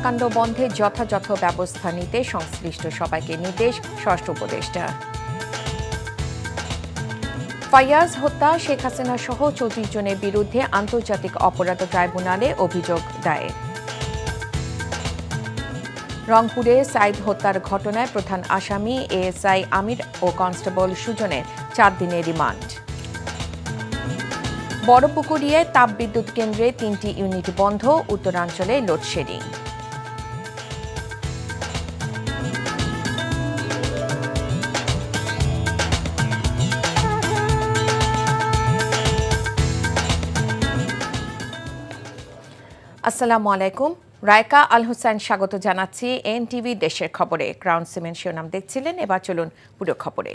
হত্যাকাণ্ড বন্ধে যথাযথ ব্যবস্থা নিতে সংশ্লিষ্ট সবাইকে নির্দেশ স্বরাষ্ট্র উপদেষ্টা। ফাইয়াজ হত্যা, শেখ হাসিনা সহ ৩৪ জনের বিরুদ্ধে আন্তর্জাতিক অপরাধ ট্রাইব্যুনালে অভিযোগ দায়ের। রংপুরে সাইদ হত্যার ঘটনায় প্রধান আসামি এএসআই আমির ও কনস্টেবল সুজনের ৪ দিনের রিমান্ড। বড়পুকুরিয়ায় তাপবিদ্যুৎ কেন্দ্রে ৩টি ইউনিট বন্ধ, উত্তরাঞ্চলে লোডশেডিং। আসসালামু আলাইকুম। রায়কা আল হোসেন স্বাগত জানাচ্ছি এনটিভি দেশের খবরে। ক্রাউন সিমেন্ট শিরোনাম দেখছিলেন, এবার চলুন পুরো খবরে।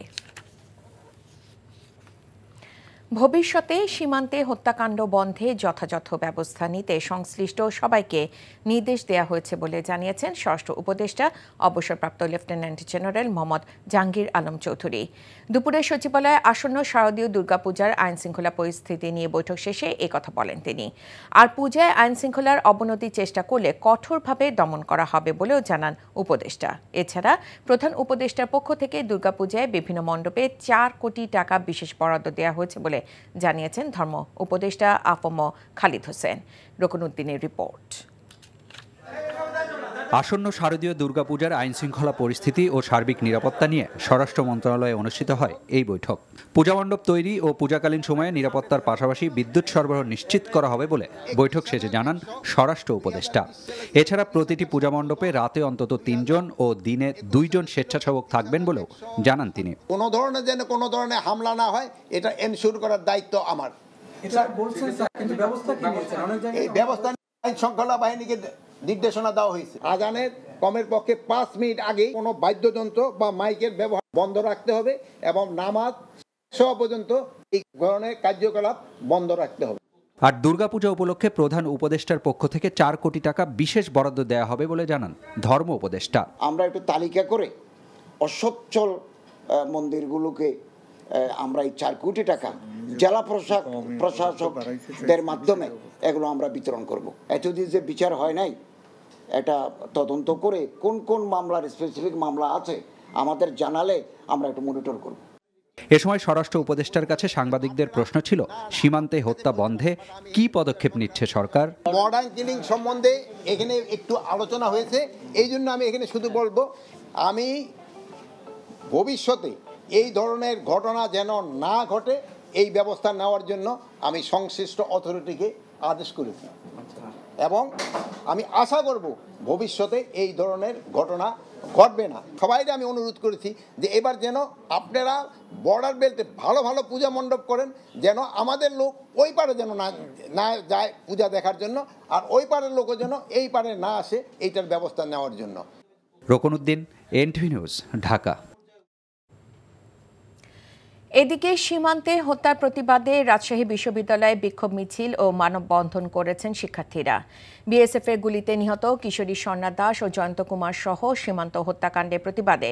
ভবিষ্যতে সীমান্তে হত্যাকাণ্ড বন্ধে যথাযথ ব্যবস্থা নিতে সংশ্লিষ্ট সবাইকে নির্দেশ দেওয়া হয়েছে বলে জানিয়েছেন স্বরাষ্ট্র উপদেষ্টা অবসরপ্রাপ্ত লেফটেন্যান্ট জেনারেল মোহাম্মদ জাহাঙ্গীর আলম চৌধুরী। দুপুরে সচিবালয়ে আসন্ন শারদীয় দুর্গাপূজার আইনশৃঙ্খলা পরিস্থিতি নিয়ে বৈঠক শেষে একথা বলেন তিনি। আর পূজায় আইনশৃঙ্খলার অবনতির চেষ্টা করলে কঠোরভাবে দমন করা হবে বলেও জানান উপদেষ্টা। এছাড়া প্রধান উপদেষ্টার পক্ষ থেকে দুর্গাপূজায় বিভিন্ন মণ্ডপে ৪ কোটি টাকা বিশেষ বরাদ্দ দেওয়া হয়েছে বলে জানিয়েছেন ধর্ম উপদেষ্টা আফম খালিদ হোসেন। রকনউদ্দিনের রিপোর্ট। আসন্ন শারদীয় দুর্গাপূজার আইনশৃঙ্খলা পরিস্থিতি ও সার্বিক নিরাপত্তা নিয়ে স্বরাষ্ট্র মন্ত্রণালয়ে অনুষ্ঠিত হয় এই বৈঠক। পূজামণ্ডপ তৈরি ও পূজাকালীন সময়ে নিরাপত্তার পাশাপাশি বিদ্যুৎ সরবরাহ নিশ্চিত করা হবে বলে বৈঠক শেষে জানান স্বরাষ্ট্র উপদেষ্টা। এছাড়া প্রতিটি পূজামণ্ডপে রাতে অন্তত ৩ জন ও দিনে 2 জন স্বেচ্ছাসেবক থাকবেন বলেও জানান তিনি। কোনো ধরনের হামলা না হয় এটা এনশিওর করার দায়িত্ব আমার। এটা বলছেন স্যার, কিন্তু ব্যবস্থা কি নিয়েছেন? অনেক জায়গায় এই ব্যবস্থা আইন শৃঙ্খলা বাহিনীকে নির্দেশনা দেওয়া হয়েছে। আজানের কমের পক্ষে 5 মিনিট আগে কোনো বাদ্যযন্ত্র বা মাইকের ব্যবহার বন্ধ রাখতে হবে এবং নামাজ শেষ পর্যন্ত এই ধরনের কার্যকলাপ বন্ধ রাখতে হবে। আর দুর্গাপূজা উপলক্ষে প্রধান উপদেষ্টার পক্ষ থেকে 4 কোটি টাকা বিশেষ বরাদ্দ দেওয়া হবে বলে জানান ধর্ম উপদেষ্টা। আমরা একটু তালিকা করে অসচ্ছল মন্দিরগুলোকে আমরা এই 4 কোটি টাকা জেলা প্রশাসকদের মাধ্যমে এগুলো আমরা বিতরণ করব। এতদিন যে বিচার হয় নাই, এটা তদন্ত করে কোন কোন মামলার স্পেসিফিক মামলা আছে আমাদের জানালে আমরা একটু মনিটর করব। এ সময় স্বরাষ্ট্র উপদেষ্টার কাছে সাংবাদিকদের প্রশ্ন ছিল, সীমান্তে হত্যা বন্ধে কি পদক্ষেপ নিচ্ছে সরকার। মডার্ন কিলিং সম্বন্ধে এখানে একটু আলোচনা হয়েছে, এই জন্য আমি এখানে শুধু বলবো, আমি ভবিষ্যতে এই ধরনের ঘটনা যেন না ঘটে এই ব্যবস্থা নেওয়ার জন্য আমি সংশ্লিষ্ট অথরিটিকে আদেশ করেছি এবং আমি আশা করব ভবিষ্যতে এই ধরনের ঘটনা ঘটবে না। সবাইকে আমি অনুরোধ করেছি যে এবার যেন আপনারা বর্ডার বেল্টে ভালো ভালো পূজা মণ্ডপ করেন, যেন আমাদের লোক ওই পারে যেন না যায় পূজা দেখার জন্য, আর ওই পারের লোকও যেন এই পারে না আসে, এইটার ব্যবস্থা নেওয়ার জন্য। রকনউদ্দিন, এনটিভি নিউজ, ঢাকা। এদিকে সীমান্তে হত্যার প্রতিবাদে রাজশাহী বিশ্ববিদ্যালয়ে বিক্ষোভ মিছিল ও মানববন্ধন করেছেন শিক্ষার্থীরা। বিএসএফ এর গুলিতে নিহত কিশোরী স্বর্ণা দাস ও জয়ন্ত কুমার সহ সীমান্ত হত্যাকাণ্ডের প্রতিবাদে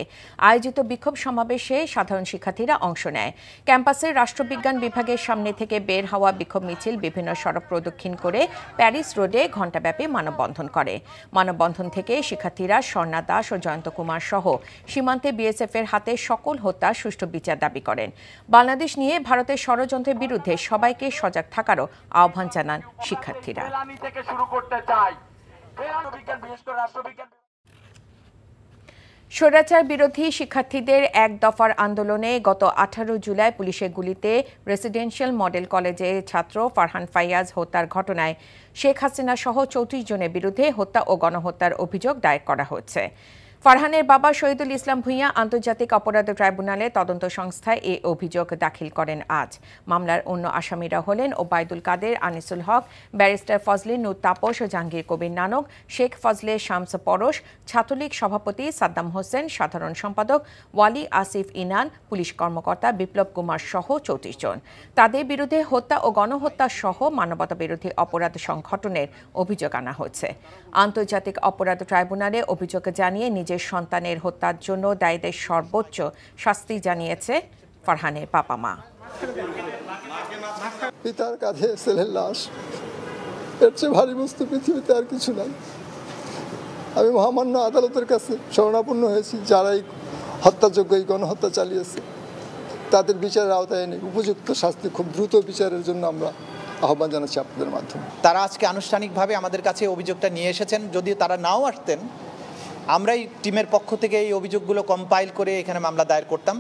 আয়োজিত বিক্ষোভ সমাবেশে সাধারণ শিক্ষার্থীরা অংশ নেয়। ক্যাম্পাসের রাষ্ট্রবিজ্ঞান বিভাগের সামনে থেকে বের হওয়া বিক্ষোভ মিছিল বিভিন্ন সড়ক প্রদক্ষিণ করে প্যারিস রোডে ঘণ্টাব্যাপী মানববন্ধন করে। মানববন্ধন থেকে শিক্ষার্থীরা স্বর্ণা দাস ও জয়ন্ত কুমার সহ সীমান্তে বিএসএফ এর হাতে সকল হত্যার সুষ্ঠু বিচার দাবি করেন। বাংলাদেশ নিয়ে ভারতের ষড়যন্ত্রের বিরুদ্ধে সবাইকে সজাগ থাকারও আহ্বান জানান শিক্ষার্থীরা। স্বৈরাচার বিরোধী শিক্ষার্থীদের এক দফার আন্দোলনে গত 18 জুলাই পুলিশের গুলিতে রেসিডেন্সিয়াল মডেল কলেজের ছাত্র ফারহান ফাইয়াজ হত্যার ঘটনায় শেখ হাসিনা সহ 34 জনের বিরুদ্ধে হত্যা ও গণহত্যার অভিযোগ দায়ের করা হয়েছে। ফারহানের বাবা শহীদুল ইসলাম ভূঁইয়া আন্তর্জাতিক অপরাধ ট্রাইব্যুনালে তদন্ত সংস্থায় এই অভিযোগ দাখিল করেন আজ। মামলার অন্য আসামিরা হলেন ওবায়দুল কাদের, আনিসুল হক, ব্যারিস্টার ফজলে নূর তাপস ও জাহাঙ্গীর কবির নানক, শেখ ফজলে শামস পরশ, ছাত্রলীগ সভাপতি সাদ্দাম হোসেন, সাধারণ সম্পাদক ওয়ালি আসিফ ইনান, পুলিশ কর্মকর্তা বিপ্লব কুমার সহ 34 জন। তাদের বিরুদ্ধে হত্যা ও গণহত্যা সহ মানবতা বিরোধী অপরাধ সংগঠনের অভিযোগ আনা হয়েছে। আন্তর্জাতিক অপরাধ ট্রাইব্যুনালে অভিযোগ জানিয়ে নিজের সন্তানের হত্যার জন্য দায়ীদের সর্বোচ্চ শাস্তি জানিয়েছে ফারহানের বাবা মা। পিতার কাঁধে ছেলের লাশ, এর চেয়ে ভারী বস্তু পৃথিবীতে আর কিছু নাই। আমি মহামান্য আদালতের কাছে শরণাপন্ন হয়েছি, যারাই হত্যাযোগ্য এই গণহত্যা চালিয়েছে তাদের বিচারের আওতায় এনে উপযুক্ত শাস্তি খুব দ্রুত বিচারের জন্য আমরা আহ্বান জানাচ্ছি আপনাদের মাধ্যমে। তারা আজকে আনুষ্ঠানিকভাবে আমাদের কাছে অভিযোগটা নিয়ে এসেছেন। যদিও তারা নাও আসতেন, আমরাই টিমের পক্ষ থেকে এই অভিযোগগুলো কম্পাইল করে এখানে মামলা দায়ের করতাম।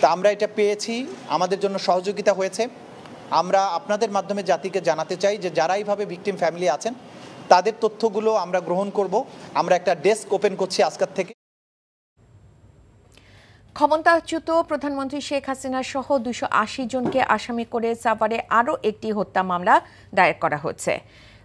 তা আমরা এটা পেয়েছি, আমাদের জন্য সহযোগিতা হয়েছে। আমরা আপনাদের মাধ্যমে জাতিকে জানাতে চাই যে যারা এইভাবে ভিকটিম ফ্যামিলি আছেন তাদের তথ্যগুলো আমরা গ্রহণ করব। আমরা একটা ডেস্ক ওপেন করছি আজকের থেকে। ক্ষমতাচ্যুত প্রধানমন্ত্রী শেখ হাসিনা সহ 280 জনকে আসামি করে সাভারে আরও একটি হত্যা মামলা দায়ের করা হচ্ছে।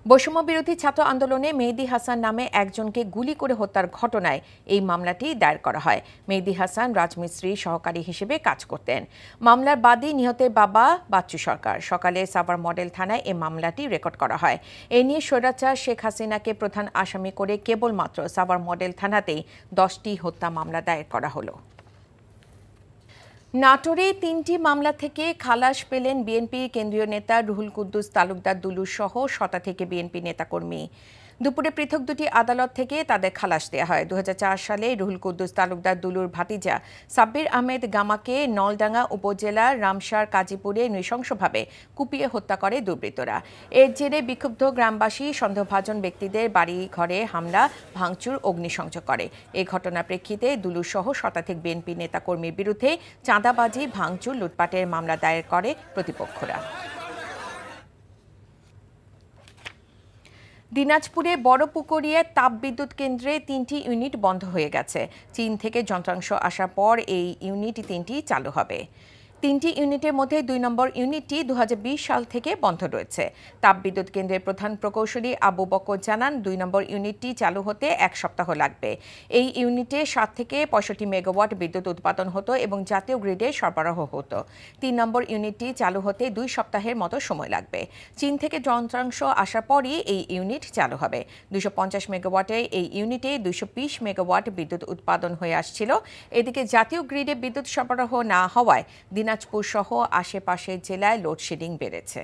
বৈষম্য বিরোধী ছাত্র আন্দোলনে মেহেদী হাসান নামে একজনকে গুলি করে হত্যার ঘটনায় এই মামলাটি দায়ের করা হয়। মেহেদী হাসান রাজমিস্ত্রি সহকারী হিসেবে কাজ করতেন। মামলার বাদী নিহতের বাবা বাচ্চু সরকার। সকালে সাভার মডেল থানায় এই মামলাটি রেকর্ড করা হয়। এ নিয়ে স্বৈরাচার শেখ হাসিনাকে প্রধান আসামি করে কেবলমাত্র সাভার মডেল থানাতেই 10টি হত্যা মামলা দায়ের করা হলো। নাটোরে 3টি মামলা থেকে খালাস পেলেন বিএনপি কেন্দ্রীয় নেতা রুহুল কুদ্দুস তালুকদার দুলুর সহ শতাধিক বিএনপি নেতাকর্মী। দুপুরে পৃথক দুটি আদালত থেকে তাদের খালাস দেওয়া হয়। 2004 সালে রুহুল কুদ্দুস তালুকদার দুলুর ভাতিজা সাব্বির আহমেদ গামাকে নলডাঙ্গা উপজেলার রামসার কাজীপুরে নৃশংসভাবে কুপিয়ে হত্যা করে দুর্বৃত্তরা। এর জেরে বিক্ষুব্ধ গ্রামবাসী সন্দেহভাজন ব্যক্তিদের বাড়ি ঘরে হামলা, ভাঙচুর, অগ্নিসংযোগ করে। এই ঘটনার প্রেক্ষিতে দুলুর সহ শতাধিক বিএনপি নেতাকর্মীর বিরুদ্ধে চাঁদাবাজি, ভাঙচুর, লুটপাটের মামলা দায়ের করে প্রতিপক্ষরা। দিনাজপুরে বড়পুকুরিয়া তাপবিদ্যুৎ কেন্দ্রে 3টি ইউনিট বন্ধ হয়ে গেছে। চীন থেকে যন্ত্রাংশ আসার পর এই ইউনিট 3টি চালু হবে। 3টি ইউনিটের মধ্যে 2 নম্বর ইউনিটটি 2020 সাল থেকে বন্ধ রয়েছে। তাপবিদ্যুৎ কেন্দ্রের প্রধান প্রকৌশলী আবু বকর জানান, 2 নম্বর ইউনিটটি চালু হতে 1 সপ্তাহ লাগবে। এই ইউনিটে 7 থেকে 65 মেগাওয়াট বিদ্যুৎ উৎপাদন হতো এবং জাতীয় গ্রিডে সরবরাহ হতো। 3 নম্বর ইউনিটটি চালু হতে 2 সপ্তাহের মতো সময় লাগবে। চীন থেকে যন্ত্রাংশ আসার পরই এই ইউনিট চালু হবে। 250 মেগাওয়াটের এই ইউনিটে 220 মেগাওয়াট বিদ্যুৎ উৎপাদন হয়ে আসছিল। এদিকে জাতীয় গ্রিডে বিদ্যুৎ সরবরাহ না হওয়ায় দিনাজপুর সহ আশেপাশের জেলায় লোডশেডিং বেড়েছে।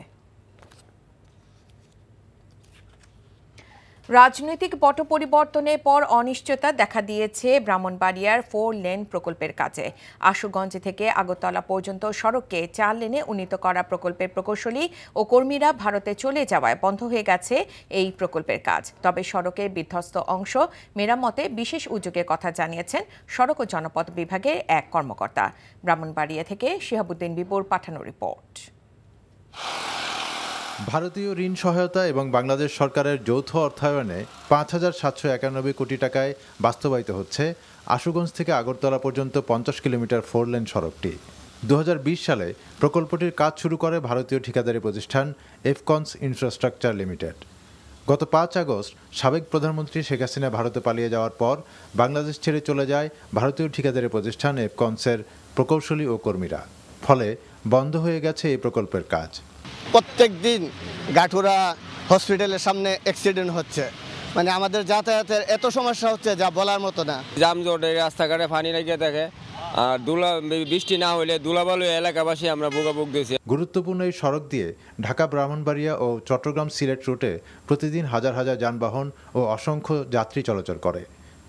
রাজনৈতিক পট পরিবর্তনের পর অনিশ্চয়তা দেখা দিয়েছে ব্রাহ্মণবাড়িয়ার 4 লেন প্রকল্পের কাজে। আশুগঞ্জ থেকে আগরতলা পর্যন্ত সড়ককে 4 লেনে উন্নীত করা প্রকল্পের প্রকৌশলী ও কর্মীরা ভারতে চলে যাওয়ায় বন্ধ হয়ে গেছে এই প্রকল্পের কাজ। তবে সড়কের বিধ্বস্ত অংশ মেরামতে বিশেষ উদ্যোগের কথা জানিয়েছেন সড়ক ও জনপথ বিভাগের এক কর্মকর্তা। ব্রাহ্মণবাড়িয়া থেকে শিহাবুদ্দিন বিপুর পাঠানো রিপোর্ট। ভারতীয় ঋণ সহায়তা এবং বাংলাদেশ সরকারের যৌথ অর্থায়নে 5,791 কোটি টাকায় বাস্তবায়িত হচ্ছে আশুগঞ্জ থেকে আগরতলা পর্যন্ত 50 কিলোমিটার 4 লেন সড়কটি। 2020 সালে প্রকল্পটির কাজ শুরু করে ভারতীয় ঠিকাদারি প্রতিষ্ঠান এফকনস ইনফ্রাস্ট্রাকচার লিমিটেড। গত 5 আগস্ট সাবেক প্রধানমন্ত্রী শেখ হাসিনা ভারতে পালিয়ে যাওয়ার পর বাংলাদেশ ছেড়ে চলে যায় ভারতীয় ঠিকাদারি প্রতিষ্ঠান এফকনসের প্রকৌশলী ও কর্মীরা। ফলে বন্ধ হয়ে গেছে এই প্রকল্পের কাজ। প্রত্যেক দিন গাঠুরা হসপিটালের সামনে অ্যাক্সিডেন্ট হচ্ছে, মানে আমাদের যাতায়াতের এত সমস্যা হচ্ছে যা বলার মতো না। জামজটে রাস্তাঘাটে পানি লেগে থাকে, আর বৃষ্টি না হলে ধুলাবালু এলাকাবাসী আমরা ভোগাভোগ দিয়েছি। গুরুত্বপূর্ণ এই সড়ক দিয়ে ঢাকা ব্রাহ্মণবাড়িয়া ও চট্টগ্রাম সিলেট রুটে প্রতিদিন হাজার হাজার যানবাহন ও অসংখ্য যাত্রী চলাচল করে।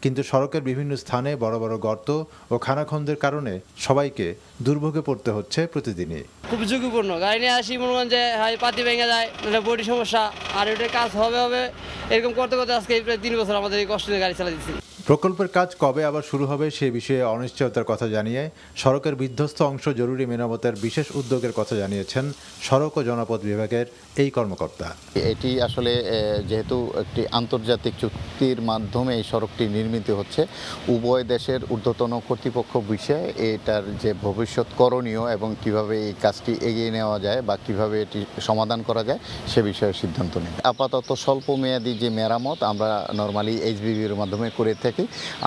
কিন্তু সড়কের বিভিন্ন স্থানে বড় বড় গর্ত ও খানাখন্দের কারণে সবাইকে দুর্ভোগে পড়তে হচ্ছে প্রতিদিনই। খুব ঝুঁকিপূর্ণ, গাড়ি নিয়ে আসি মনে করেন যে পাতি ভেঙে যায়, বডি সমস্যা, আর ওটার কাজ হবে এরকম করতে করতে আজকে প্রায় 3 বছর আমাদের এই কষ্ট নিয়ে গাড়ি চালা দিচ্ছি। প্রকল্পের কাজ কবে আবার শুরু হবে সে বিষয়ে অনিশ্চয়তার কথা জানিয়ে সড়কের বিধ্বস্ত অংশ জরুরি মেরামতের বিশেষ উদ্যোগের কথা জানিয়েছেন সড়ক ও জনপথ বিভাগের এই কর্মকর্তা। এটি আসলে যেহেতু একটি আন্তর্জাতিক চুক্তির মাধ্যমে এই সড়কটি নির্মিত হচ্ছে, উভয় দেশের ঊর্ধ্বতন কর্তৃপক্ষ বিষয়ে এটার যে ভবিষ্যৎ করণীয় এবং কিভাবে এই কাজটি এগিয়ে নেওয়া যায় বা কিভাবে এটি সমাধান করা যায় সে বিষয়ে সিদ্ধান্ত নেই। আপাতত স্বল্প মেয়াদী যে মেরামত আমরা নরমালি এইচবিবির মাধ্যমে করে থাকি।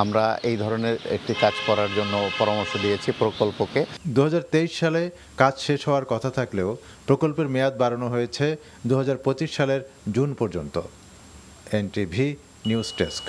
আমরা এই ধরনের একটি কাজ করার জন্য পরামর্শ দিয়েছি প্রকল্পকে। 2023 সালে কাজ শেষ হওয়ার কথা থাকলেও প্রকল্পের মেয়াদ বাড়ানো হয়েছে 2025 সালের জুন পর্যন্ত। NTV news desk.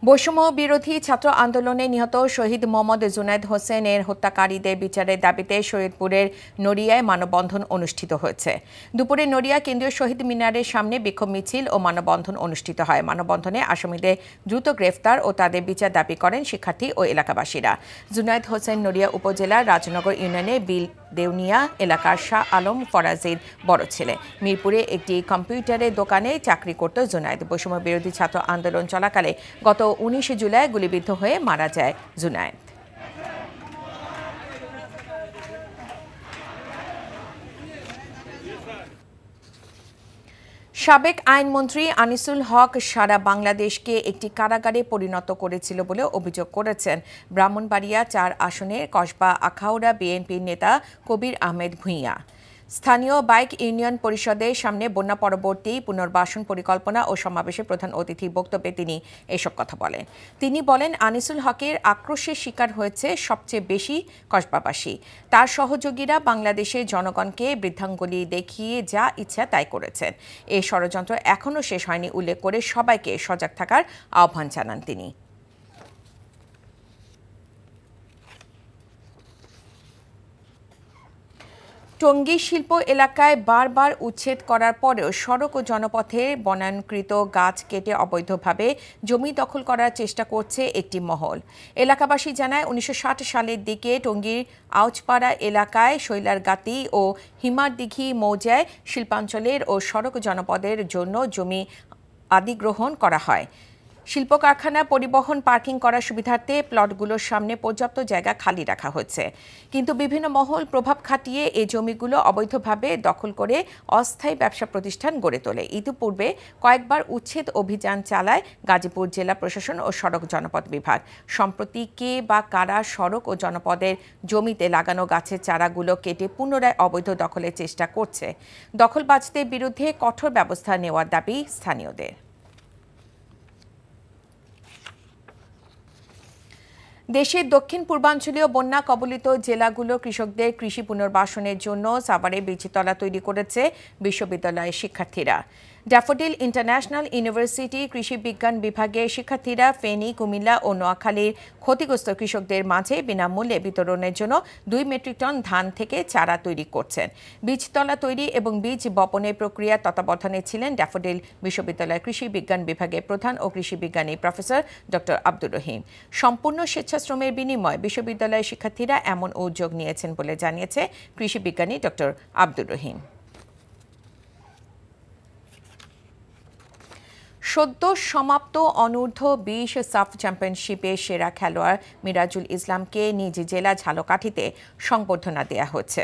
বৈষম্য বিরোধী ছাত্র আন্দোলনে নিহত শহীদ মোহাম্মদ জুনায়েদ হোসেনের হত্যাকারীদের বিচারের দাবিতে শরীয়তপুরের নড়িয়ায় মানববন্ধন অনুষ্ঠিত হয়েছে। দুপুরে নড়িয়া কেন্দ্রীয় শহীদ মিনারের সামনে বিক্ষোভ মিছিল ও মানববন্ধন অনুষ্ঠিত হয়। মানববন্ধনে আসামিদের দ্রুত গ্রেফতার ও তাদের বিচার দাবি করেন শিক্ষার্থী ও এলাকাবাসীরা। জুনায়েদ হোসেন নড়িয়া উপজেলার রাজনগর ইউনিয়নে বিল দেউনিয়া এলাকার শাহ আলম ফরাজির বড় ছেলে। মিরপুরে একটি কম্পিউটারের দোকানে চাকরি করত জুনায়েদ। বৈষম্য বিরোধী ছাত্র আন্দোলন চলাকালে গত 19 জুলাই গুলিবিদ্ধ হয়ে মারা যায় জুনায়েদ। সাবেক আইনমন্ত্রী আনিসুল হক সারা বাংলাদেশকে একটি কারাগারে পরিণত করেছিল বলে অভিযোগ করেছেন ব্রাহ্মণবাড়িয়া 4 আসনের কসবা আখাউড়া বিএনপির নেতা কবির আহমেদ ভূঁইয়া। স্থানীয় বাইক ইউনিয়ন পরিষদের সামনে বন্যা পরবর্তী পুনর্বাসন পরিকল্পনা ও সমাবেশে প্রধান অতিথির বক্তব্যে তিনি এসব কথা বলেন। তিনি বলেন, আনিসুল হকের আক্রোশের শিকার হয়েছে সবচেয়ে বেশি কসবাবাসী। তার সহযোগীরা বাংলাদেশের জনগণকে বৃদ্ধাঙ্গুলি দেখিয়ে যা ইচ্ছা তাই করেছেন। এই ষড়যন্ত্র এখনও শেষ হয়নি উল্লেখ করে সবাইকে সজাগ থাকার আহ্বান জানান তিনি। টঙ্গী শিল্প এলাকায় বারবার উচ্ছেদ করার পরেও সড়ক ও জনপথে বনায়নকৃত গাছ কেটে অবৈধভাবে জমি দখল করার চেষ্টা করছে একটি মহল। এলাকাবাসী জানায় 1960 সালের দিকে টঙ্গীর আউচপাড়া এলাকায় শৈলারগাতি ও হিমারদিঘি মৌজায় শিল্পাঞ্চলের ও সড়ক জনপদের জন্য জমি অধিগ্রহণ করা হয়। শিল্প কারখানা পরিবহন পার্কিং করার সুবিধার্থে প্লটগুলোর সামনে পর্যাপ্ত জায়গা খালি রাখা হয়েছে। কিন্তু বিভিন্ন মহল প্রভাব খাটিয়ে এই জমিগুলো অবৈধভাবে দখল করে অস্থায়ী ব্যবসা প্রতিষ্ঠান গড়ে তোলে। ইতিপূর্বে কয়েকবার উচ্ছেদ অভিযান চালায় গাজীপুর জেলা প্রশাসন ও সড়ক জনপদ বিভাগ। সম্প্রতি কে বা কারা সড়ক ও জনপদের জমিতে লাগানো গাছের চারাগুলো কেটে পুনরায় অবৈধ দখলের চেষ্টা করছে। দখলবাজদের বিরুদ্ধে কঠোর ব্যবস্থা নেওয়ার দাবি স্থানীয়দের। দেশের দক্ষিণ পূর্বাঞ্চলীয় বন্যা কবলিত জেলাগুলো কৃষকদের কৃষি পুনর্বাসনের জন্য সাভারে বীজতলা তৈরি করেছে বিশ্ববিদ্যালয়ের শিক্ষার্থীরা। ড্যাফোডিল ইন্টারন্যাশনাল ইউনিভার্সিটি কৃষি বিজ্ঞান বিভাগের শিক্ষার্থীরা ফেনী, কুমিল্লা ও নোয়াখালীর ক্ষতিগ্রস্ত কৃষকদের মাঝে বিনামূল্যে বিতরণের জন্য 2 মেট্রিক টন ধান থেকে চারা তৈরি করছেন। বীজতলা তৈরি এবং বীজ বপনের প্রক্রিয়া তত্ত্বাবধানে ছিলেন ড্যাফোডিল বিশ্ববিদ্যালয়ের কৃষি বিজ্ঞান বিভাগের প্রধান ও কৃষি বিজ্ঞানী প্রফেসর ডক্টর আব্দুর রহিম। সম্পূর্ণ স্বেচ্ছাশ্রমের বিনিময়ে বিশ্ববিদ্যালয়ের শিক্ষার্থীরা এমন উদ্যোগ নিয়েছেন বলে জানিয়েছে কৃষি বিজ্ঞানী ডক্টর আব্দুর রহিম। সদ্য সমাপ্ত অনূর্ধ্ব 20 সাফ চ্যাম্পিয়নশিপে সেরা খেলোয়াড় মিরাজুল ইসলামকে নিজ জেলা ঝালকাঠিতে সংবর্ধনা দেওয়া হয়েছে।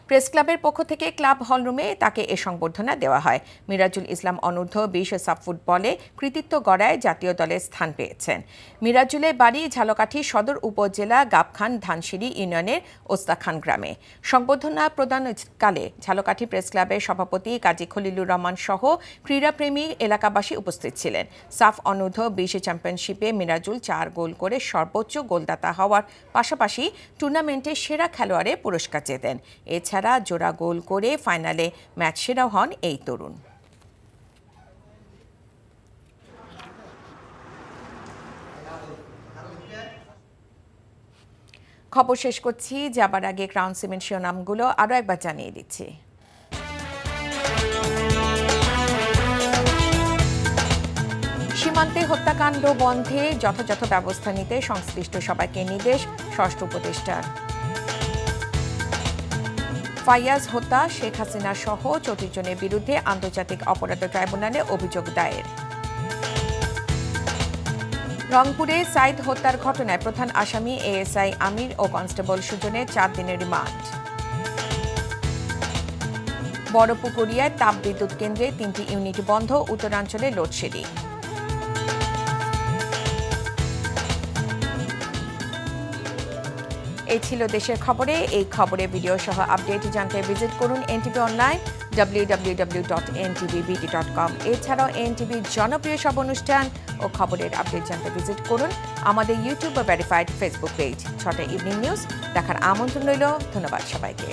প্রেস ক্লাবের পক্ষ থেকে ক্লাব হলরুমে তাকে এ সংবর্ধনা দেওয়া হয়। মিরাজুল ইসলাম অনূর্ধ্ব 20 সাফ ফুটবলে কৃতিত্ব গড়ায় জাতীয় দলে স্থান পেয়েছেন। মিরাজুলের বাড়ি ঝালকাঠি সদর উপজেলা গাবখান ধানসিঁড়ি ইউনিয়নের ওস্তাখান গ্রামে। সংবর্ধনা প্রদানকালে ঝালকাঠি প্রেস ক্লাবের সভাপতি কাজী খলিলুর রহমান সহ ক্রীড়াপ্রেমী এলাকাবাসী উপস্থিত ছিলেন। সাফ অনূর্ধ্ব 20 চ্যাম্পিয়নশিপে মিরাজুল 4 গোল করে সর্বোচ্চ গোলদাতা হওয়ার পাশাপাশি টুর্নামেন্টের সেরা খেলোয়াড়ের পুরস্কার জেতেন। এছাড়া জোড়া গোল করে ফাইনালে ম্যাচ সেরা হন এই তরুণ। খবর শেষ করছি, যাবার আগে ক্রাউন সিমেন্ট শিরোনামগুলো আরও একবার জানিয়ে দিচ্ছি। সীমান্তে হত্যাকাণ্ড বন্ধে যথাযথ ব্যবস্থা নিতে সংশ্লিষ্ট সবাইকে নির্দেশ স্বরাষ্ট্র উপদেষ্টার। ফাইয়াজ হত্যা, শেখ হাসিনা সহ 34 জনের বিরুদ্ধে আন্তর্জাতিক অপরাধ ট্রাইব্যুনালে অভিযোগ দায়ের। রংপুরে সাইদ হত্যার ঘটনায় প্রধান আসামি এএসআই আমির ও কনস্টেবল সুজনের 4 দিনের রিমান্ড। বড়পুকুরিয়ায় তাপবিদ্যুৎ কেন্দ্রে 3টি ইউনিট বন্ধ, উত্তরাঞ্চলে লোডশেডিং। এই ছিল দেশের খবরে। এই খবরে ভিডিও সহ আপডেট জানতে ভিজিট করুন এনটিভি অনলাইন www.ntvbt.com। এছাড়াও এনটিভির জনপ্রিয় সব অনুষ্ঠান ও খবরের আপডেট জানতে ভিজিট করুন আমাদের ইউটিউব বা ভেরিফাইড ফেসবুক পেজ। 6টা ইভিনিং নিউজ দেখার আমন্ত্রণ রইল। ধন্যবাদ সবাইকে।